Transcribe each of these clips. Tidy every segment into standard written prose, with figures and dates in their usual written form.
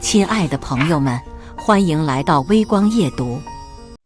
亲爱的朋友们，欢迎来到微光夜读。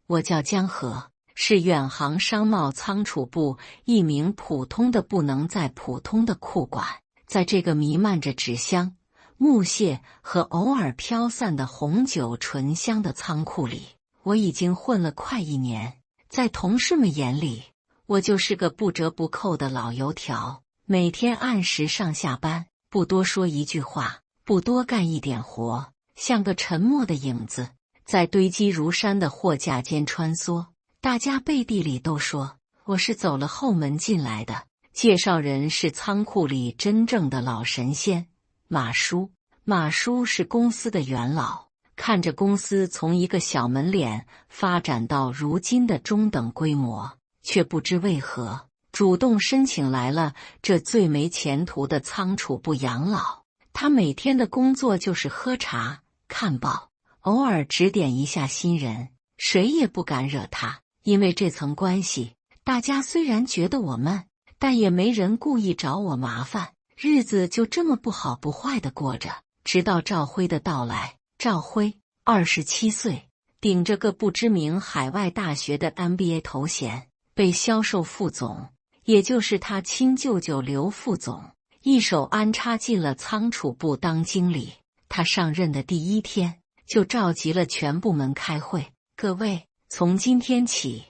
我叫江河，是远航商贸仓储部一名普通的不能再普通的库管。在这个弥漫着纸箱、木屑和偶尔飘散的红酒醇香的仓库里，我已经混了快1年。在同事们眼里，我就是个不折不扣的老油条，每天按时上下班，不多说一句话，不多干一点活，像个沉默的影子，在堆积如山的货架间穿梭。大家背地里都说我是走了后门进来的，介绍人是仓库里真正的老神仙马叔。马叔是公司的元老，看着公司从一个小门脸发展到如今的中等规模，却不知为何主动申请来了这最没前途的仓储部养老。他每天的工作就是喝茶、看报，偶尔指点一下新人，谁也不敢惹他。因为这层关系，大家虽然觉得我闷，但也没人故意找我麻烦，日子就这么不好不坏地过着。直到赵辉的到来。赵辉27岁，顶着个不知名海外大学的 MBA 头衔，被销售副总，也就是他亲舅舅刘副总一手安插进了仓储部当经理。他上任的第1天就召集了全部门开会，各位，从今天起，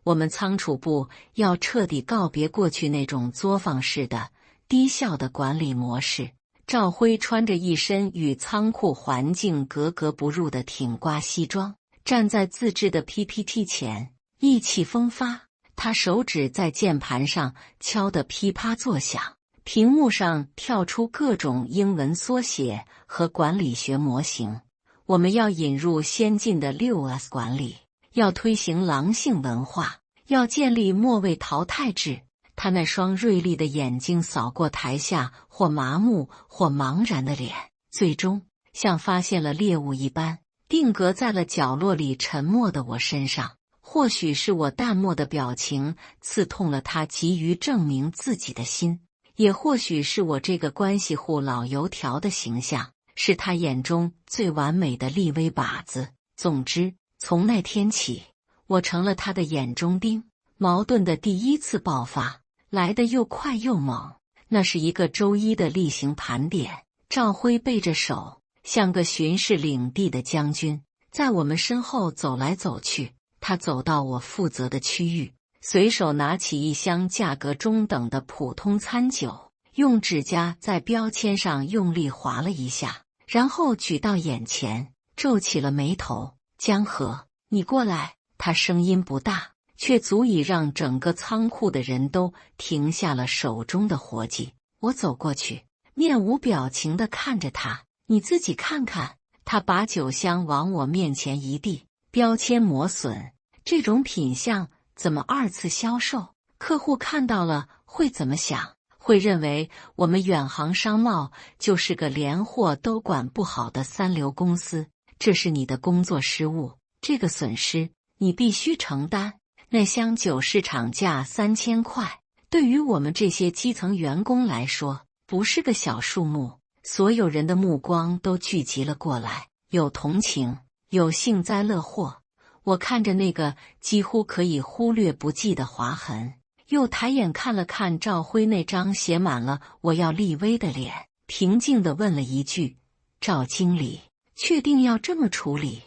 我们仓储部要彻底告别过去那种作坊式的低效的管理模式。赵辉穿着一身与仓库环境格格不入的挺刮西装，站在自制的 PPT 前，意气风发。他手指在键盘上敲得噼啪作响，屏幕上跳出各种英文缩写和管理学模型。我们要引入先进的6S 管理，要推行狼性文化，要建立末位淘汰制。他那双锐利的眼睛扫过台下或麻木或茫然的脸，最终像发现了猎物一般，定格在了角落里沉默的我身上。或许是我淡漠的表情刺痛了他急于证明自己的心，也或许是我这个关系户老油条的形象是他眼中最完美的立威靶子。总之，从那天起，我成了他的眼中钉。矛盾的第1次爆发来得又快又猛。那是一个周一的例行盘点，赵辉背着手，像个巡视领地的将军，在我们身后走来走去。他走到我负责的区域，随手拿起一箱价格中等的普通餐酒，用指甲在标签上用力划了一下，然后举到眼前，皱起了眉头。江河，你过来。他声音不大，却足以让整个仓库的人都停下了手中的活计。我走过去，面无表情地看着他。你自己看看。他把酒箱往我面前一递，标签磨损，这种品相怎么2次销售？客户看到了会怎么想？会认为我们远航商贸就是个连货都管不好的3流公司。这是你的工作失误，这个损失你必须承担。那箱酒市场价3000块，对于我们这些基层员工来说，不是个小数目。所有人的目光都聚集了过来，有同情，有幸灾乐祸。我看着那个几乎可以忽略不计的划痕，又抬眼看了看赵辉那张写满了我要立威的脸，平静地问了一句：赵经理，确定要这么处理？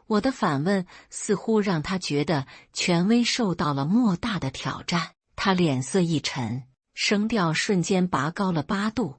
我的反问似乎让他觉得权威受到了莫大的挑战。他脸色一沉，声调瞬间拔高了8度。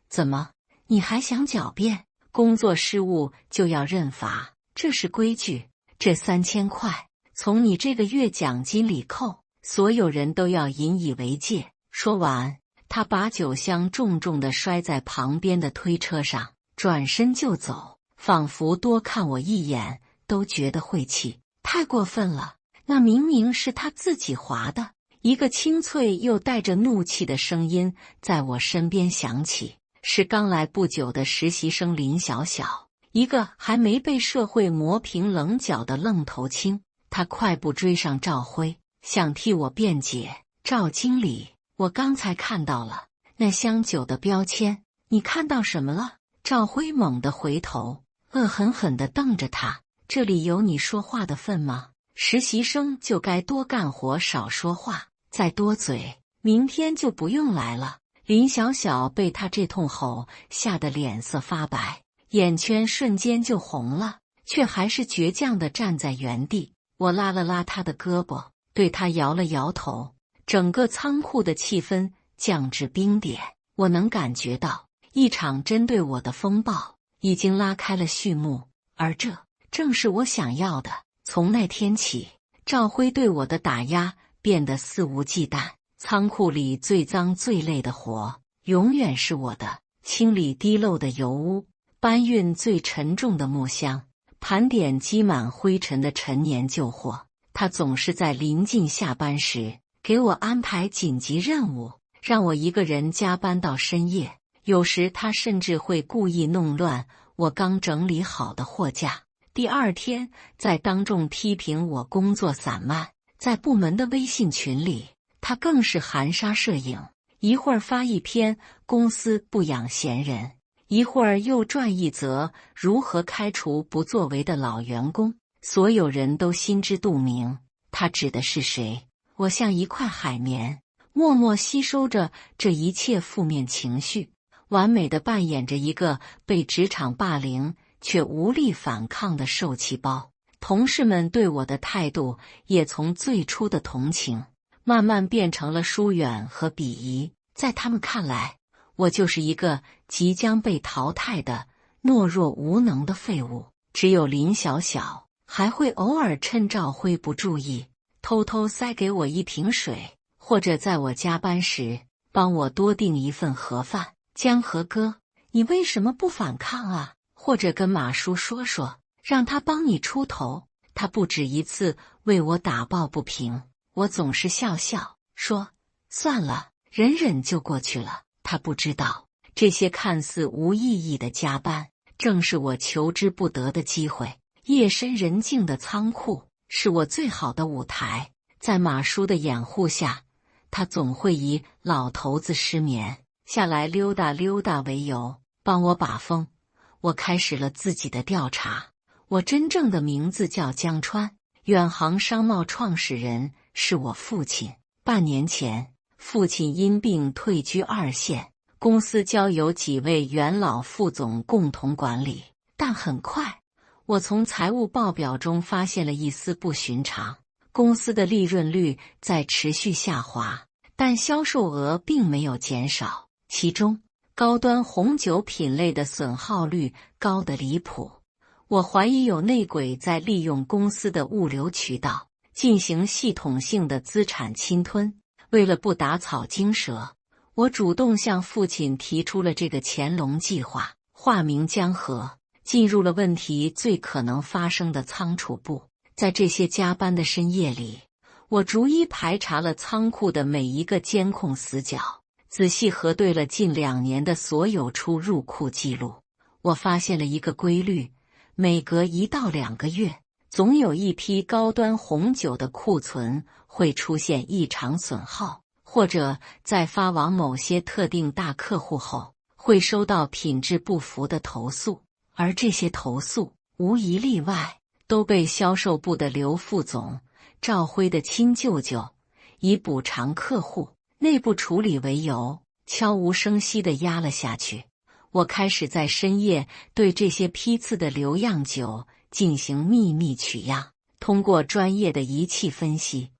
怎么，你还想狡辩？工作失误就要认罚，这是规矩。这3000块从你这个月奖金里扣，所有人都要引以为戒。说完，他把酒箱重重地摔在旁边的推车上，转身就走，仿佛多看我一眼都觉得晦气。太过分了，那明明是他自己划的。一个清脆又带着怒气的声音在我身边响起，是刚来不久的实习生林小小，一个还没被社会磨平棱角的愣头青。他快步追上赵辉，想替我辩解。赵经理，我刚才看到了那箱酒的标签，你看到什么了？赵辉猛地回头，恶狠狠地瞪着他，这里有你说话的份吗？实习生就该多干活少说话，再多嘴，明天就不用来了。林小小被他这通吼吓得脸色发白，眼圈瞬间就红了，却还是倔强地站在原地。我拉了拉他的胳膊，对他摇了摇头。整个仓库的气氛降至冰点，我能感觉到一场针对我的风暴已经拉开了序幕，而这正是我想要的。从那天起，赵辉对我的打压变得肆无忌惮。仓库里最脏最累的活永远是我的，清理滴漏的油污，搬运最沉重的木箱，盘点积满灰尘的陈年旧货。他总是在临近下班时给我安排紧急任务，让我一个人加班到深夜。有时他甚至会故意弄乱我刚整理好的货架，第二天再当众批评我工作散漫。在部门的微信群里，他更是含沙射影，一会儿发一篇公司不养闲人，一会儿又撰一则如何开除不作为的老员工。所有人都心知肚明，他指的是谁。我像一块海绵，默默吸收着这一切负面情绪，完美地扮演着一个被职场霸凌却无力反抗的受气包。同事们对我的态度也从最初的同情慢慢变成了疏远和鄙夷。在他们看来，我就是一个即将被淘汰的懦弱无能的废物。只有林小小还会偶尔趁赵辉不注意偷偷塞给我一瓶水，或者在我加班时帮我多订一份盒饭。江河哥，你为什么不反抗啊？或者跟马叔说说，让他帮你出头。他不止一次为我打抱不平，我总是笑笑说算了，忍忍就过去了。他不知道，这些看似无意义的加班正是我求之不得的机会。夜深人静的仓库是我最好的舞台，在马叔的掩护下，他总会以老头子失眠下来溜达溜达为由帮我把风。我开始了自己的调查。我真正的名字叫江川，远航商贸创始人是我父亲。半年前，父亲因病退居二线，公司交由几位元老副总共同管理。但很快，我从财务报表中发现了一丝不寻常。公司的利润率在持续下滑，但销售额并没有减少。其中，高端红酒品类的损耗率高得离谱。我怀疑有内鬼在利用公司的物流渠道进行系统性的资产侵吞。为了不打草惊蛇，我主动向父亲提出了这个乾隆计划，化名江河，进入了问题最可能发生的仓储部。在这些加班的深夜里，我逐一排查了仓库的每一个监控死角，仔细核对了近2年的所有出入库记录。我发现了一个规律，每隔1到2个月，总有一批高端红酒的库存会出现异常损耗，或者在发往某些特定大客户后，会收到品质不符的投诉。而这些投诉无一例外都被销售部的刘副总、赵辉的亲舅舅以补偿客户、内部处理为由，悄无声息地压了下去。我开始在深夜对这些批次的留样酒进行秘密取样，通过专业的仪器分析，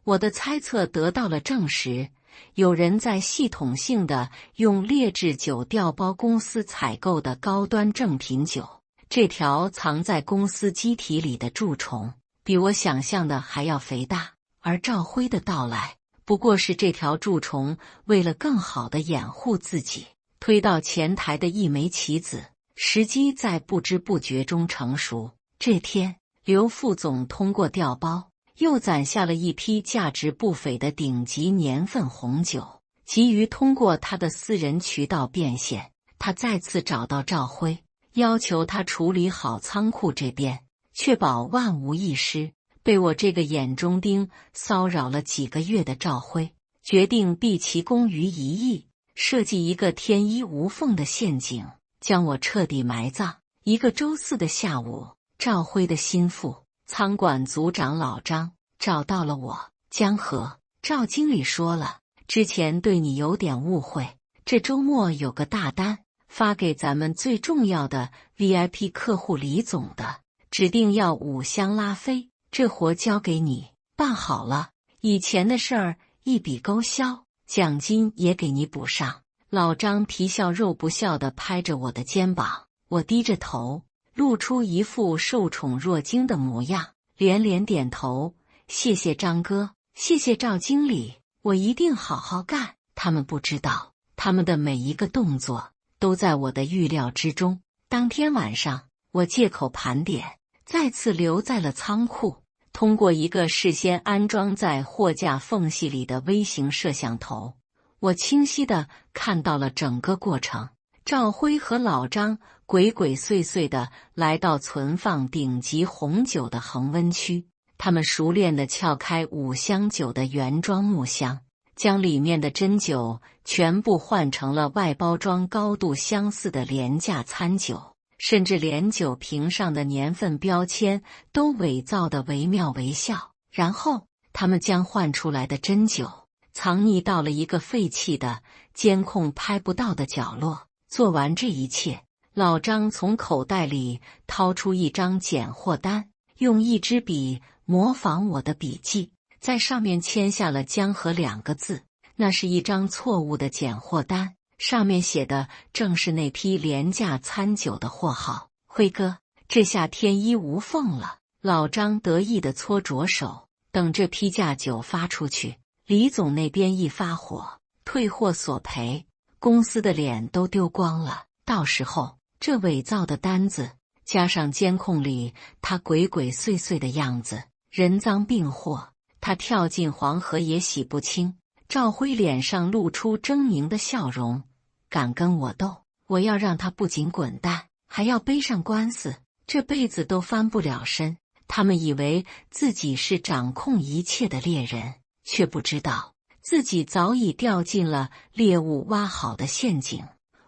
我的猜测得到了证实。有人在系统性的用劣质酒调包公司采购的高端正品酒。这条藏在公司机体里的蛀虫比我想象的还要肥大，而赵辉的到来不过是这条蛀虫为了更好地掩护自己推到前台的一枚棋子。时机在不知不觉中成熟。这天，刘副总通过调包又攒下了一批价值不菲的顶级年份红酒，急于通过他的私人渠道变现。他再次找到赵辉，要求他处理好仓库这边，确保万无一失。被我这个眼中钉骚扰了几个月的赵辉，决定毕其功于一役，设计一个天衣无缝的陷阱，将我彻底埋葬。一个周四的下午，赵辉的心腹仓管组长老张找到了我。江河，赵经理说了，之前对你有点误会，这周末有个大单发给咱们最重要的 VIP 客户李总的，指定要5箱拉菲，这活交给你办好了，以前的事儿一笔勾销，奖金也给你补上。老张皮笑肉不笑地拍着我的肩膀，我低着头，露出一副受宠若惊的模样，连连点头，谢谢张哥，谢谢赵经理，我一定好好干。他们不知道，他们的每一个动作都在我的预料之中。当天晚上，我借口盘点，再次留在了仓库。通过一个事先安装在货架缝隙里的微型摄像头，我清晰地看到了整个过程。赵辉和老张鬼鬼祟祟地来到存放顶级红酒的恒温区，他们熟练地撬开5箱酒的原装木箱，将里面的真酒全部换成了外包装高度相似的廉价餐酒，甚至连酒瓶上的年份标签都伪造得惟妙惟肖。然后他们将换出来的真酒藏匿到了一个废弃的、监控拍不到的角落。做完这一切，老张从口袋里掏出一张拣货单，用一支笔模仿我的笔记，在上面签下了江河2个字。那是一张错误的拣货单，上面写的正是那批廉价餐酒的货号。辉哥，这下天衣无缝了。老张得意地搓着手，等这批价酒发出去，李总那边一发火，退货索赔，公司的脸都丢光了。到时候这伪造的单子加上监控里他鬼鬼祟祟的样子，人赃并获，他跳进黄河也洗不清。赵辉脸上露出狰狞的笑容，敢跟我斗，我要让他不仅滚蛋，还要背上官司，这辈子都翻不了身。他们以为自己是掌控一切的猎人，却不知道自己早已掉进了猎物挖好的陷阱。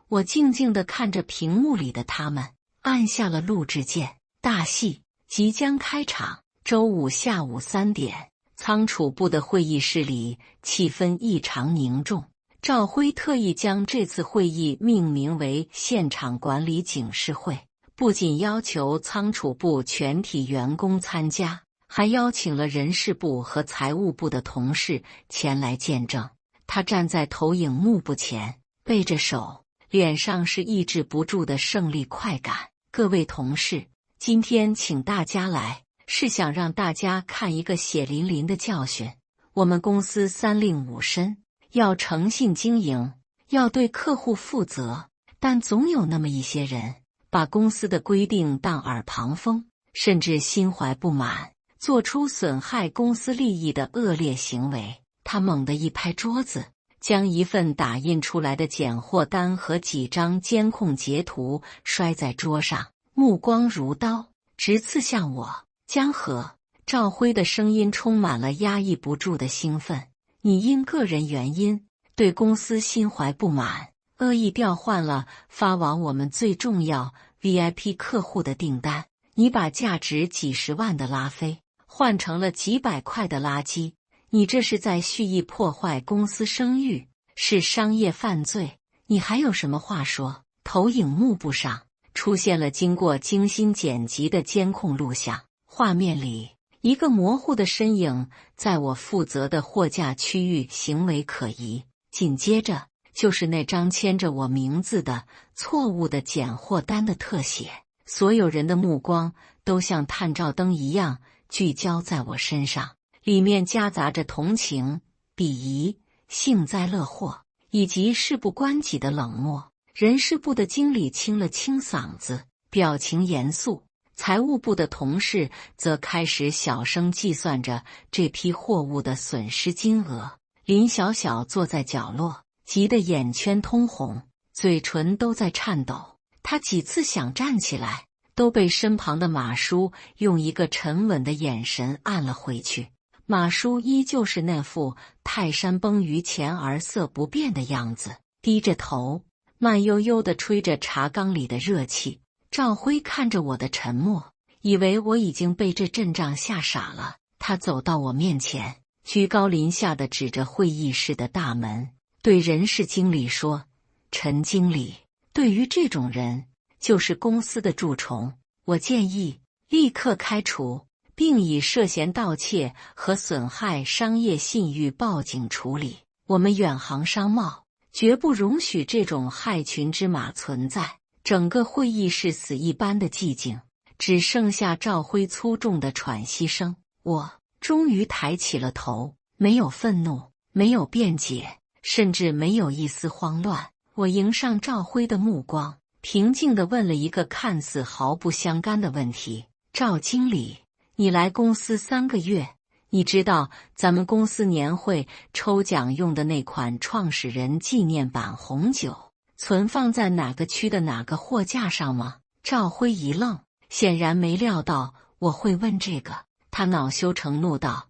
我静静地看着屏幕里的他们，按下了录制键。大戏即将开场。周五下午3点，仓储部的会议室里气氛异常凝重。赵辉特意将这次会议命名为现场管理警示会，不仅要求仓储部全体员工参加，还邀请了人事部和财务部的同事前来见证。他站在投影幕布前，背着手，脸上是抑制不住的胜利快感。各位同事，今天请大家来，是想让大家看一个血淋淋的教训。我们公司3令5申，要诚信经营，要对客户负责，但总有那么一些人把公司的规定当耳旁风，甚至心怀不满，做出损害公司利益的恶劣行为。他猛地一拍桌子，将一份打印出来的拣货单和几张监控截图摔在桌上，目光如刀，直刺向我。江河，赵辉的声音充满了压抑不住的兴奋。你因个人原因对公司心怀不满，恶意调换了发往我们最重要 VIP 客户的订单，你把价值几十万的拉菲换成了几百块的垃圾，你这是在蓄意破坏公司声誉，是商业犯罪。你还有什么话说？投影幕布上出现了经过精心剪辑的监控录像，画面里一个模糊的身影在我负责的货架区域行为可疑，紧接着就是那张签着我名字的错误的拣货单的特写。所有人的目光都像探照灯一样聚焦在我身上，里面夹杂着同情、鄙夷、幸灾乐祸，以及事不关己的冷漠。人事部的经理清了清嗓子，表情严肃。财务部的同事则开始小声计算着这批货物的损失金额。林小小坐在角落，急得眼圈通红，嘴唇都在颤抖。他几次想站起来，都被身旁的马叔用一个沉稳的眼神按了回去。马叔依旧是那副泰山崩于前而色不变的样子，低着头，慢悠悠地吹着茶缸里的热气。赵辉看着我的沉默，以为我已经被这阵仗吓傻了。他走到我面前，居高临下地指着会议室的大门，对人事经理说：“陈经理，对于这种人，就是公司的蛀虫，我建议立刻开除，并以涉嫌盗窃和损害商业信誉报警处理。我们远航商贸绝不容许这种害群之马存在。”整个会议室死一般的寂静，只剩下赵辉粗重的喘息声。我终于抬起了头，没有愤怒，没有辩解，甚至没有一丝慌乱。我迎上赵辉的目光，平静地问了一个看似毫不相干的问题：“赵经理，你来公司3个月，你知道咱们公司年会抽奖用的那款创始人纪念版红酒存放在哪个区的哪个货架上吗？”赵辉一愣，显然没料到我会问这个。他恼羞成怒道：“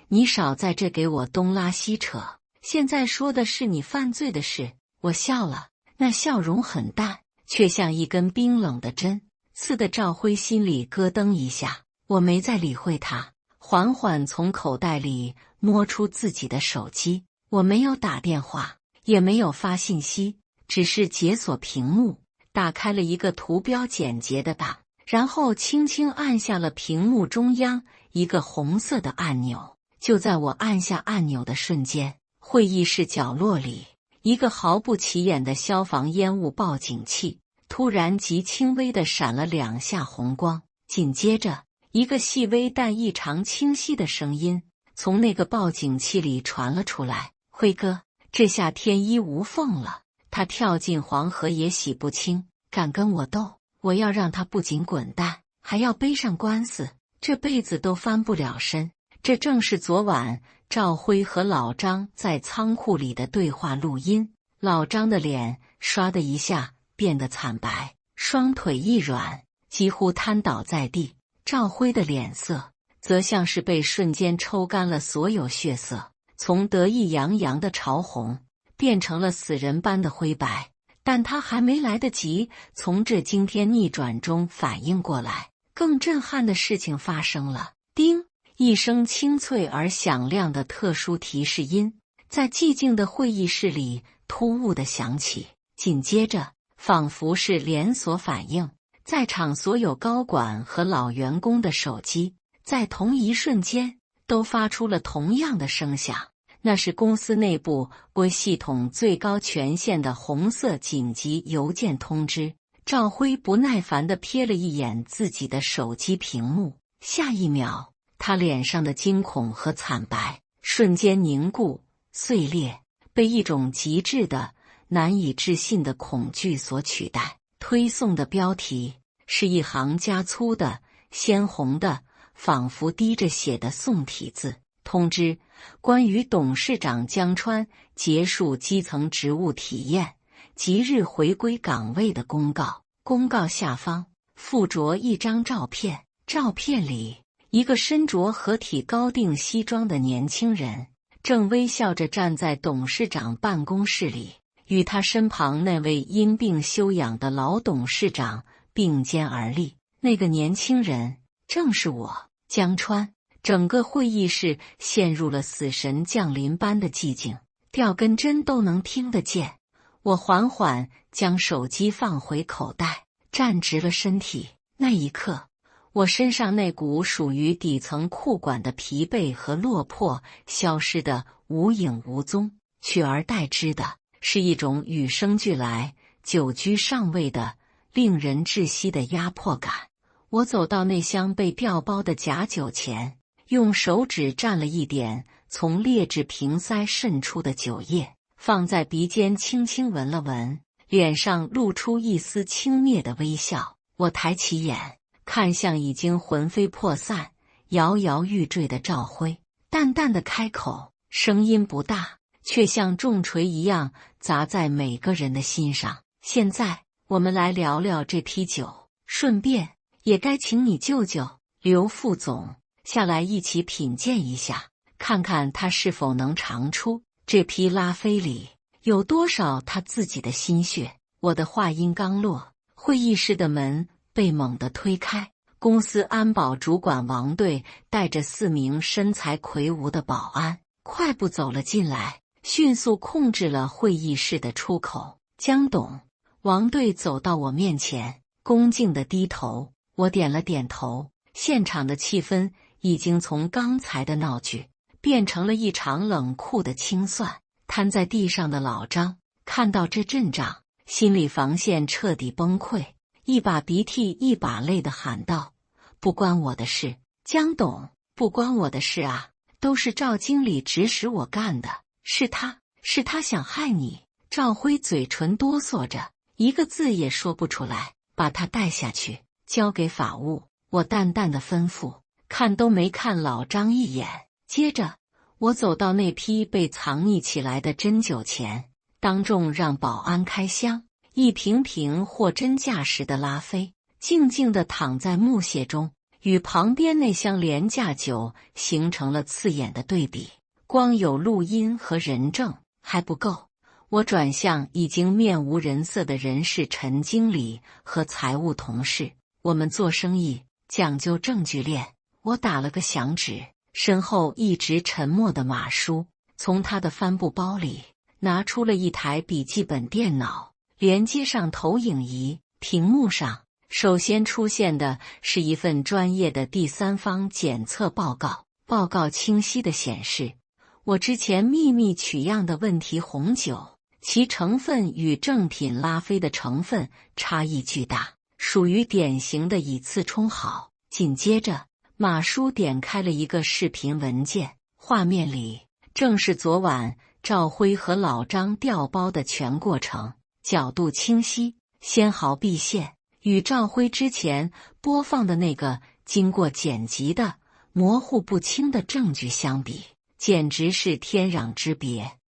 你少在这给我东拉西扯，现在说的是你犯罪的事。”我笑了，那笑容很淡，却像一根冰冷的针，刺得赵辉心里咯噔一下。我没再理会他，缓缓从口袋里摸出自己的手机。我没有打电话，也没有发信息，只是解锁屏幕，打开了一个图标简洁的档，然后轻轻按下了屏幕中央一个红色的按钮。就在我按下按钮的瞬间，会议室角落里，一个毫不起眼的消防烟雾报警器突然极轻微地闪了2下红光，紧接着，一个细微但异常清晰的声音从那个报警器里传了出来：“辉哥，这下天衣无缝了。他跳进黄河也洗不清，敢跟我斗，我要让他不仅滚蛋，还要背上官司，这辈子都翻不了身。”这正是昨晚赵辉和老张在仓库里的对话录音。老张的脸唰的一下变得惨白，双腿一软，几乎瘫倒在地。赵辉的脸色则像是被瞬间抽干了所有血色，从得意洋洋的潮红变成了死人般的灰白。但他还没来得及从这惊天逆转中反应过来，更震撼的事情发生了。叮！一声清脆而响亮的特殊提示音在寂静的会议室里突兀地响起，紧接着，仿佛是连锁反应，在场所有高管和老员工的手机在同一瞬间都发出了同样的声响。那是公司内部归系统最高权限的红色紧急邮件通知。赵辉不耐烦地瞥了一眼自己的手机屏幕，下一秒，他脸上的惊恐和惨白瞬间凝固、碎裂，被一种极致的、难以置信的恐惧所取代。推送的标题是一行加粗的、鲜红的、仿佛滴着血的宋体字：“通知，关于董事长江川结束基层职务体验，即日回归岗位的公告。”公告下方附着一张照片，照片里一个身着合体高定西装的年轻人正微笑着站在董事长办公室里，与他身旁那位因病休养的老董事长并肩而立。那个年轻人正是我，江川。整个会议室陷入了死神降临般的寂静，掉根针都能听得见。我缓缓将手机放回口袋，站直了身体。那一刻，我身上那股属于底层库管的疲惫和落魄消失得无影无踪，取而代之的是一种与生俱来、久居上位的、令人窒息的压迫感。我走到那箱被调包的假酒前，用手指蘸了一点从劣质瓶塞渗出的酒液，放在鼻尖轻轻闻了闻，脸上露出一丝轻蔑的微笑。我抬起眼，看向已经魂飞魄散、摇摇欲坠的赵辉，淡淡的开口，声音不大，却像重锤一样砸在每个人的心上。现在，我们来聊聊这批酒，顺便也该请你舅舅刘副总下来一起品鉴一下，看看他是否能尝出这批拉菲里有多少他自己的心血。我的话音刚落，会议室的门被猛地推开，公司安保主管王队带着4名身材魁梧的保安，快步走了进来，迅速控制了会议室的出口。江董，王队走到我面前，恭敬地低头，我点了点头。现场的气氛已经从刚才的闹剧变成了一场冷酷的清算。瘫在地上的老张看到这阵仗，心理防线彻底崩溃，一把鼻涕一把泪地喊道：“不关我的事，江董，不关我的事啊！都是赵经理指使我干的，是他想害你。”赵辉嘴唇哆嗦着，一个字也说不出来。把他带下去，交给法务。我淡淡的吩咐，看都没看老张一眼。接着，我走到那批被藏匿起来的针灸前，当众让保安开箱，一瓶瓶货真价实的拉菲，静静地躺在木屑中，与旁边那箱廉价酒形成了刺眼的对比。光有录音和人证还不够，我转向已经面无人色的人事陈经理和财务同事。我们做生意讲究证据链，我打了个响指。身后一直沉默的马叔从他的帆布包里拿出了一台笔记本电脑，连接上投影仪。屏幕上首先出现的是一份专业的第三方检测报告。报告清晰地显示，我之前秘密取样的问题红酒，其成分与正品拉菲的成分差异巨大，属于典型的以次充好。紧接着，马叔点开了一个视频文件，画面里正是昨晚赵辉和老张调包的全过程，角度清晰，纤毫毕现，与赵辉之前播放的那个经过剪辑的模糊不清的证据相比，简直是天壤之别。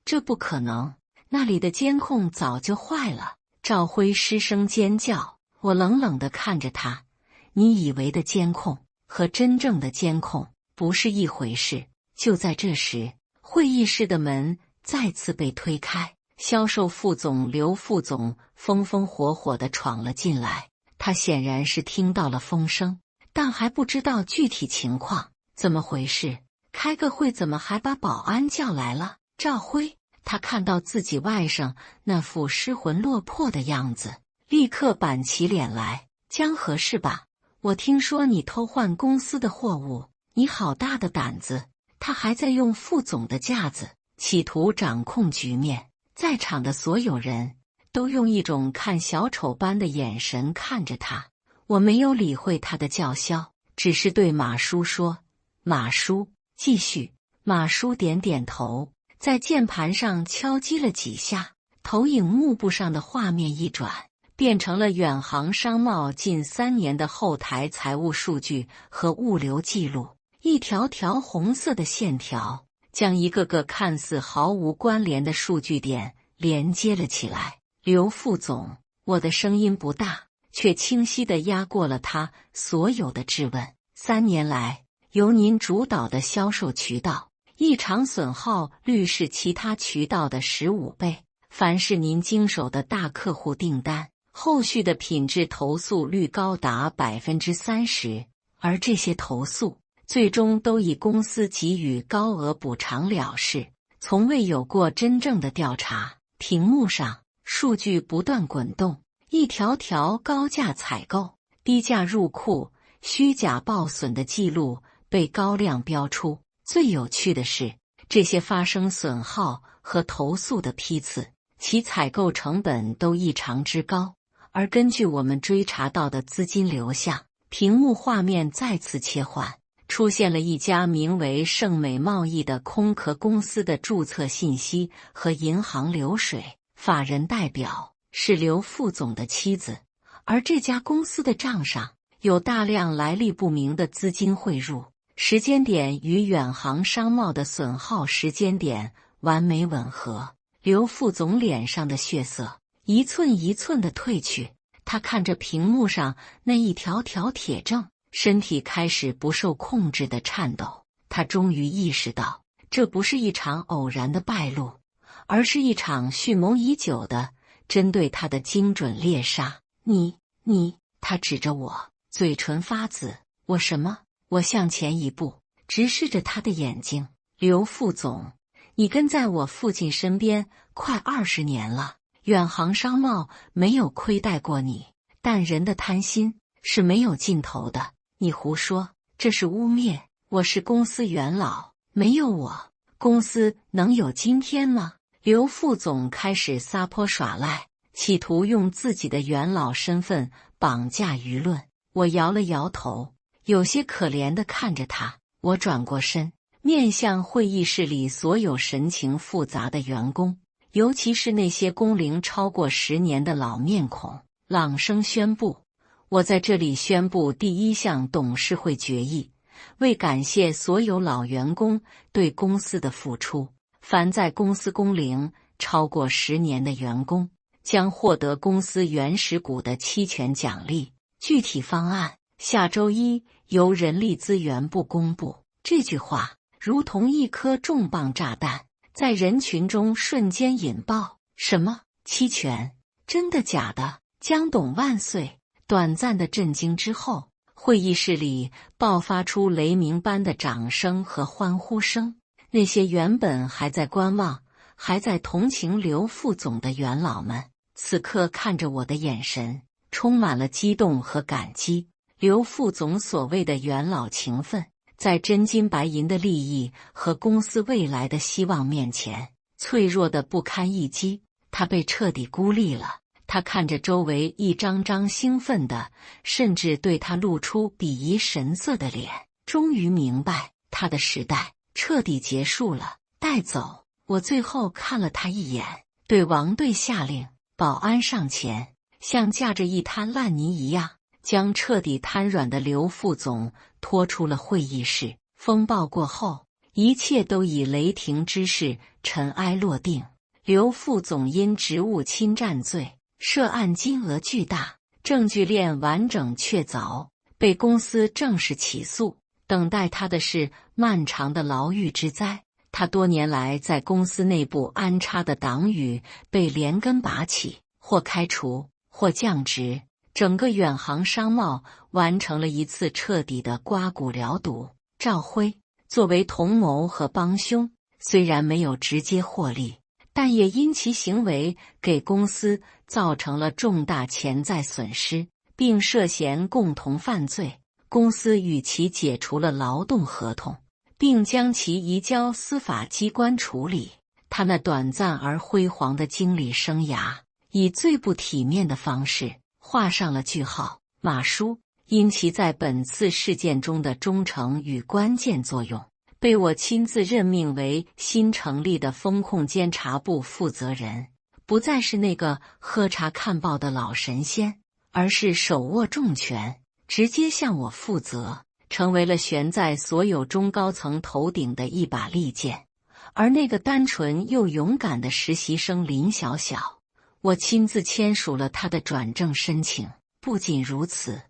这不可能，那里的监控早就坏了！赵辉失声尖叫。我冷冷地看着他，你以为的监控和真正的监控不是一回事。就在这时，会议室的门再次被推开，销售副总刘副总风风火火地闯了进来。他显然是听到了风声，但还不知道具体情况。怎么回事？开个会怎么还把保安叫来了？赵辉，他看到自己外甥那副失魂落魄的样子，立刻板起脸来。江河是吧？我听说你偷换公司的货物，你好大的胆子！他还在用副总的架子，企图掌控局面。在场的所有人都用一种看小丑般的眼神看着他。我没有理会他的叫嚣，只是对马叔说：“马叔，继续。”马叔点点头，在键盘上敲击了几下，投影幕布上的画面一转，变成了远航商贸近3年的后台财务数据和物流记录。一条条红色的线条将一个个看似毫无关联的数据点连接了起来。刘副总，我的声音不大，却清晰地压过了他所有的质问。3年来，由您主导的销售渠道异常损耗率是其他渠道的15倍。凡是您经手的大客户订单，后续的品质投诉率高达30%，而这些投诉最终都以公司给予高额补偿了事，从未有过真正的调查。屏幕上数据不断滚动，一条条高价采购、低价入库、虚假报损的记录被高量标出。最有趣的是，这些发生损耗和投诉的批次，其采购成本都异常之高。而根据我们追查到的资金流向，屏幕画面再次切换，出现了一家名为盛美贸易的空壳公司的注册信息和银行流水，法人代表是刘副总的妻子，而这家公司的账上有大量来历不明的资金汇入，时间点与远航商贸的损耗时间点完美吻合。刘副总脸上的血色一寸一寸地褪去，他看着屏幕上那一条条铁证，身体开始不受控制的颤抖。他终于意识到，这不是一场偶然的败露，而是一场蓄谋已久的针对他的精准猎杀。你他指着我，嘴唇发紫。我什么？我向前一步，直视着他的眼睛。刘副总，你跟在我父亲身边快20年了，远航商贸没有亏待过你，但人的贪心是没有尽头的。你胡说，这是污蔑。我是公司元老，没有我，公司能有今天吗？刘副总开始撒泼耍赖，企图用自己的元老身份绑架舆论。我摇了摇头，有些可怜地看着他。我转过身，面向会议室里所有神情复杂的员工，尤其是那些工龄超过10年的老面孔，朗声宣布：我在这里宣布第1项董事会决议，为感谢所有老员工对公司的付出，凡在公司工龄超过10年的员工将获得公司原始股的期权奖励。具体方案下周1由人力资源部公布。这句话如同一颗重磅炸弹，在人群中瞬间引爆。什么？期权？真的假的？江董万岁！短暂的震惊之后，会议室里爆发出雷鸣般的掌声和欢呼声。那些原本还在观望、还在同情刘副总的元老们，此刻看着我的眼神充满了激动和感激。刘副总所谓的元老情分，在真金白银的利益和公司未来的希望面前，脆弱的不堪一击。他被彻底孤立了。他看着周围一张张兴奋的，甚至对他露出鄙夷神色的脸，终于明白，他的时代彻底结束了。带走！我最后看了他一眼，对王队下令，保安上前，像架着一滩烂泥一样，将彻底瘫软的刘副总拖出了会议室。风暴过后，一切都以雷霆之势尘埃落定。刘副总因职务侵占罪涉案金额巨大，证据链完整确凿，被公司正式起诉。等待他的是漫长的牢狱之灾。他多年来在公司内部安插的党羽被连根拔起，或开除，或降职。整个远航商贸完成了一次彻底的刮骨疗毒。赵辉作为同谋和帮凶，虽然没有直接获利，但也因其行为给公司造成了重大潜在损失，并涉嫌共同犯罪。公司与其解除了劳动合同，并将其移交司法机关处理。他那短暂而辉煌的经理生涯，以最不体面的方式画上了句号。马叔因其在本次事件中的忠诚与关键作用，被我亲自任命为新成立的风控监察部负责人，不再是那个喝茶看报的老神仙，而是手握重权，直接向我负责，成为了悬在所有中高层头顶的一把利剑。而那个单纯又勇敢的实习生林小小，我亲自签署了他的转正申请。不仅如此，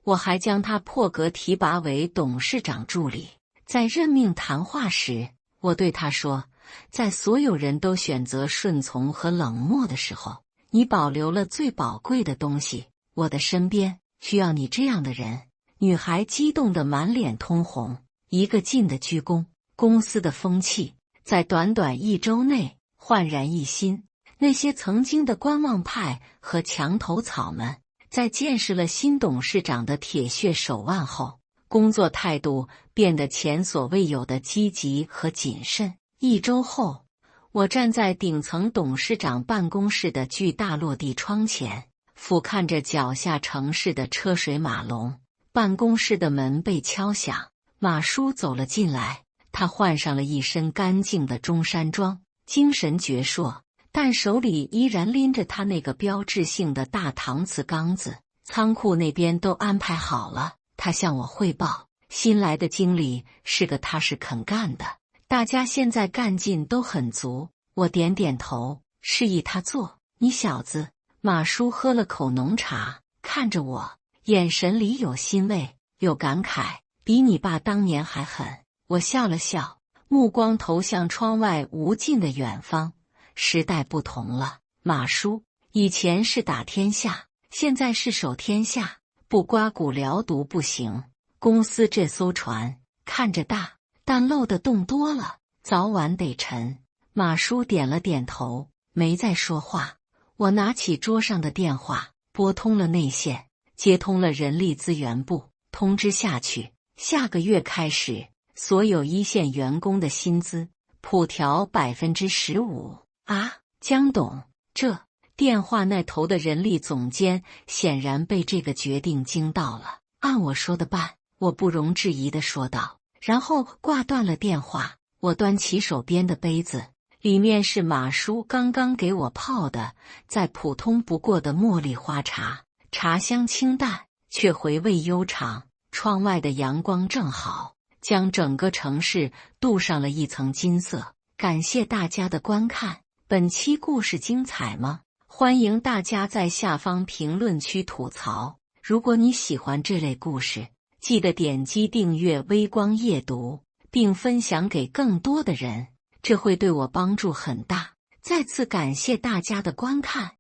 我还将他破格提拔为董事长助理。在任命谈话时，我对他说，在所有人都选择顺从和冷漠的时候，你保留了最宝贵的东西。我的身边需要你这样的人。女孩激动得满脸通红，一个劲的鞠躬。公司的风气在短短1周内焕然一新。那些曾经的观望派和墙头草们，在见识了新董事长的铁血手腕后，工作态度变得前所未有的积极和谨慎。1周后，我站在顶层董事长办公室的巨大落地窗前，俯瞰着脚下城市的车水马龙。办公室的门被敲响，马叔走了进来。他换上了一身干净的中山装，精神矍铄，但手里依然拎着他那个标志性的大搪瓷缸子。仓库那边都安排好了，他向我汇报，新来的经理是个踏实肯干的，大家现在干劲都很足。我点点头，示意他坐。你小子，马叔喝了口浓茶，看着我，眼神里有欣慰，有感慨，比你爸当年还狠。我笑了笑，目光投向窗外无尽的远方。时代不同了，马叔，以前是打天下，现在是守天下。不刮骨疗毒不行。公司这艘船看着大，但漏的洞多了，早晚得沉。马叔点了点头，没再说话。我拿起桌上的电话，拨通了内线，接通了人力资源部，通知下去，下个月开始，所有一线员工的薪资普调15%。啊，江董，这……电话那头的人力总监显然被这个决定惊到了。按我说的办，我不容置疑地说道，然后挂断了电话。我端起手边的杯子，里面是马叔刚刚给我泡的再普通不过的茉莉花茶，茶香清淡，却回味悠长。窗外的阳光正好，将整个城市镀上了一层金色。感谢大家的观看，本期故事精彩吗？欢迎大家在下方评论区吐槽。如果你喜欢这类故事，记得点击订阅微光夜读，并分享给更多的人，这会对我帮助很大。再次感谢大家的观看。